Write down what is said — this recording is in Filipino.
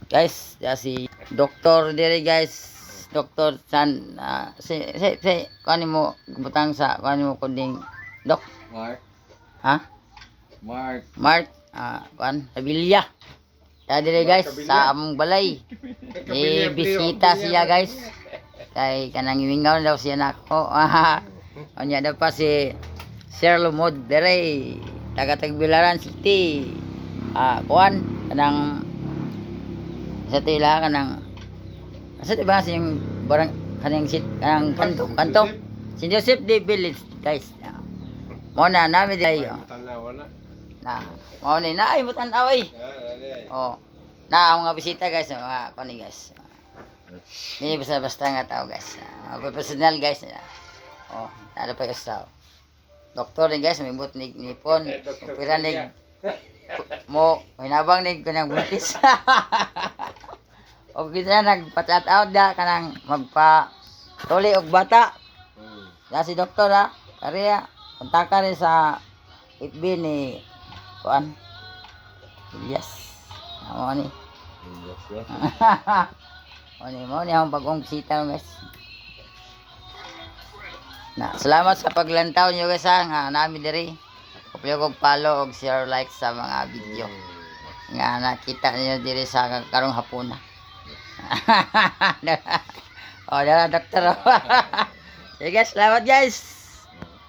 Guys, si Doktor dire guys. Doktor San si kani mo butang sa kani mo kunding Dok. Mark. Ha? Mark. Mark kan Abilia. Kaya dire guys sa among balay. Bisita siya guys. Kay kanang imingaw daw siya nako. Anya daw pa si Sir Lumod dire taga Tagbilaran City. Kuan kanang sa tila kanang asa diba sing barang kanang sit kanang kanto si Joseph de Village guys. Mo na nami day na mo ni na ay mutan away. Na ang mga bisita guys, mga kani guys. Hindi basta-basta nga tao guys. Professional guys. Nada pa kasaw. Doktor din guys, may but ni nipon. Pira ni mo hinabang ni kanang buntis. Og kita nagpa-chat out da kanang magpa tuli og bata. Da si doktor ha. Kariya kontakan ni sa FB ni kuan. Yes. Mo ni. Mo ni ang bagong bisita guys. Salamat sa paglantaw niyo guys nga nami diri. Kopya kog follow og share like sa mga video. Nga nakita niyo diri sa karong hapon. Dala doktor. Sige, salamat guys.